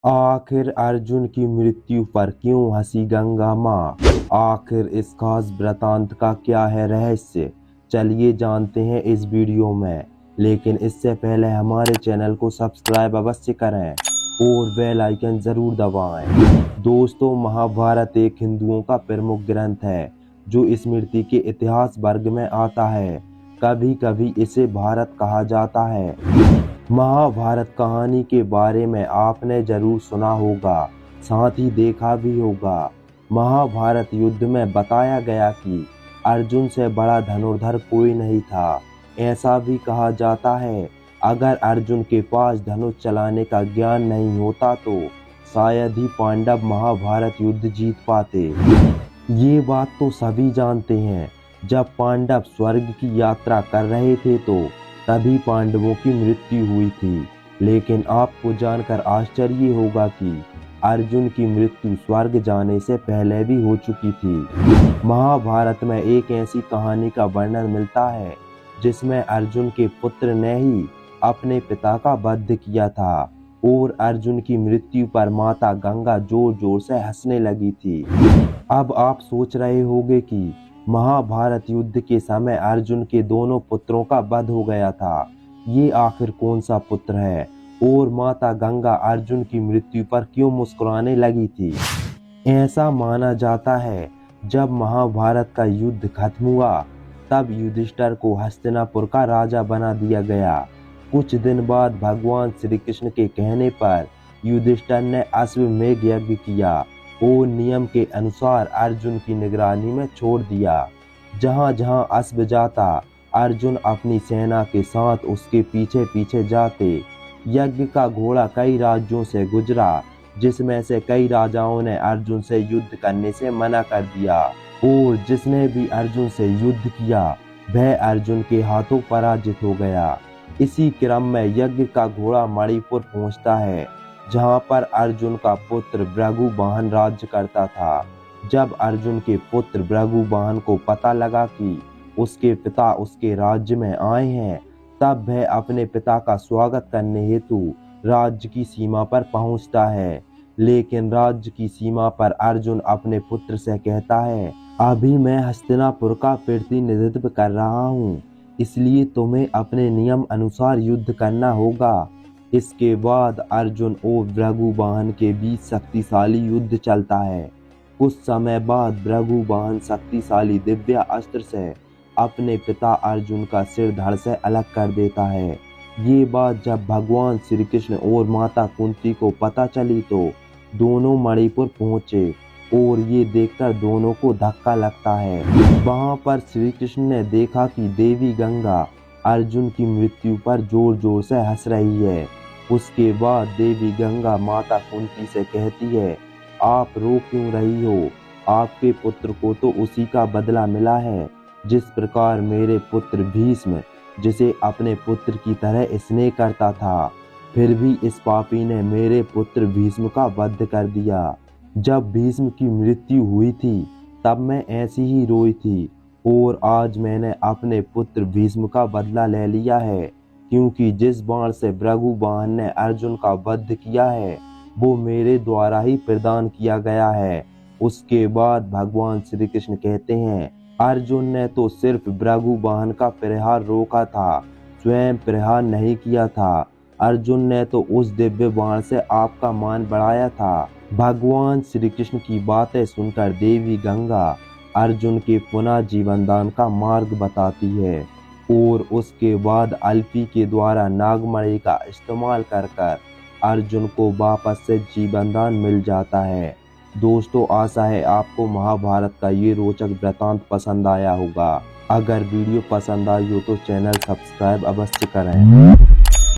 आखिर अर्जुन की मृत्यु पर क्यों हंसी गंगा माँ? आखिर इस खास वृतांत का क्या है रहस्य? चलिए जानते हैं इस वीडियो में। लेकिन इससे पहले हमारे चैनल को सब्सक्राइब अवश्य करें और बेल आइकन जरूर दबाएं। दोस्तों, महाभारत एक हिंदुओं का प्रमुख ग्रंथ है जो स्मृति के इतिहास वर्ग में आता है। कभी कभी इसे भारत कहा जाता है। महाभारत कहानी के बारे में आपने जरूर सुना होगा, साथ ही देखा भी होगा। महाभारत युद्ध में बताया गया कि अर्जुन से बड़ा धनुर्धर कोई नहीं था। ऐसा भी कहा जाता है, अगर अर्जुन के पास धनुष चलाने का ज्ञान नहीं होता तो शायद ही पांडव महाभारत युद्ध जीत पाते। ये बात तो सभी जानते हैं। जब पांडव स्वर्ग की यात्रा कर रहे थे तो तभी पांडवों की मृत्यु हुई थी। लेकिन आपको जानकर आश्चर्य होगा कि अर्जुन की मृत्यु स्वर्ग जाने से पहले भी हो चुकी थी। महाभारत में एक ऐसी कहानी का वर्णन मिलता है जिसमें अर्जुन के पुत्र ने ही अपने पिता का वध किया था और अर्जुन की मृत्यु पर माता गंगा जोर जोर से हंसने लगी थी। अब आप सोच रहे होंगे कि महाभारत युद्ध के समय अर्जुन के दोनों पुत्रों का वध हो गया था। ये आखिर कौन सा पुत्र है और माता गंगा अर्जुन की मृत्यु पर क्यों मुस्कुराने लगी थी? ऐसा माना जाता है, जब महाभारत का युद्ध खत्म हुआ तब युधिष्ठिर को हस्तिनापुर का राजा बना दिया गया। कुछ दिन बाद भगवान श्री कृष्ण के कहने पर युधिष्ठिर ने अश्वमेध यज्ञ किया और नियम के अनुसार अर्जुन की निगरानी में छोड़ दिया। जहां जहां अश्व जाता अर्जुन अपनी सेना के साथ उसके पीछे पीछे जाते। यज्ञ का घोड़ा कई राज्यों से गुजरा जिसमें से कई राजाओं ने अर्जुन से युद्ध करने से मना कर दिया और जिसने भी अर्जुन से युद्ध किया वह अर्जुन के हाथों पराजित हो गया। इसी क्रम में यज्ञ का घोड़ा मणिपुर पहुंचता है जहां पर अर्जुन का पुत्र भृगुवाहन राज्य करता था। जब अर्जुन के पुत्र भृगुवाहन को पता लगा कि उसके पिता उसके राज्य में आए हैं तब वह अपने पिता का स्वागत करने हेतु राज्य की सीमा पर पहुंचता है। लेकिन राज्य की सीमा पर अर्जुन अपने पुत्र से कहता है, अभी मैं हस्तिनापुर का प्रतिनिधित्व कर रहा हूँ, इसलिए तुम्हें अपने नियम अनुसार युद्ध करना होगा। इसके बाद अर्जुन और भृगुवाहन के बीच शक्तिशाली युद्ध चलता है। कुछ समय बाद भृगुवाहन शक्तिशाली दिव्य अस्त्र से अपने पिता अर्जुन का सिर धड़ से अलग कर देता है। ये बात जब भगवान श्री कृष्ण और माता कुंती को पता चली तो दोनों मणिपुर पहुंचे और ये देखकर दोनों को धक्का लगता है। वहां पर श्री कृष्ण ने देखा कि देवी गंगा अर्जुन की मृत्यु पर जोर जोर से हंस रही है। उसके बाद देवी गंगा माता कुंती से कहती है, आप रो क्यों रही हो? आपके पुत्र को तो उसी का बदला मिला है जिस प्रकार मेरे पुत्र भीष्म, जिसे अपने पुत्र की तरह स्नेह करता था, फिर भी इस पापी ने मेरे पुत्र भीष्म का वध कर दिया। जब भीष्म की मृत्यु हुई थी तब मैं ऐसी ही रोई थी और आज मैंने अपने पुत्र भीष्म का बदला ले लिया है, क्योंकि जिस बाण से भृगुवाहन ने अर्जुन का वध किया है वो मेरे द्वारा ही प्रदान किया गया है। उसके बाद भगवान श्री कृष्ण कहते हैं, अर्जुन ने तो सिर्फ भृगुवाहन का प्रहार रोका था, स्वयं प्रहार नहीं किया था। अर्जुन ने तो उस दिव्य बाण से आपका मान बढ़ाया था। भगवान श्री कृष्ण की बातें सुनकर देवी गंगा अर्जुन के पुनः जीवन दान का मार्ग बताती है और उसके बाद अल्पी के द्वारा नागमणि का इस्तेमाल कर अर्जुन को वापस से जीवन दान मिल जाता है। दोस्तों, आशा है आपको महाभारत का ये रोचक वृतांत पसंद आया होगा। अगर वीडियो पसंद आई हो तो चैनल सब्सक्राइब अवश्य करें।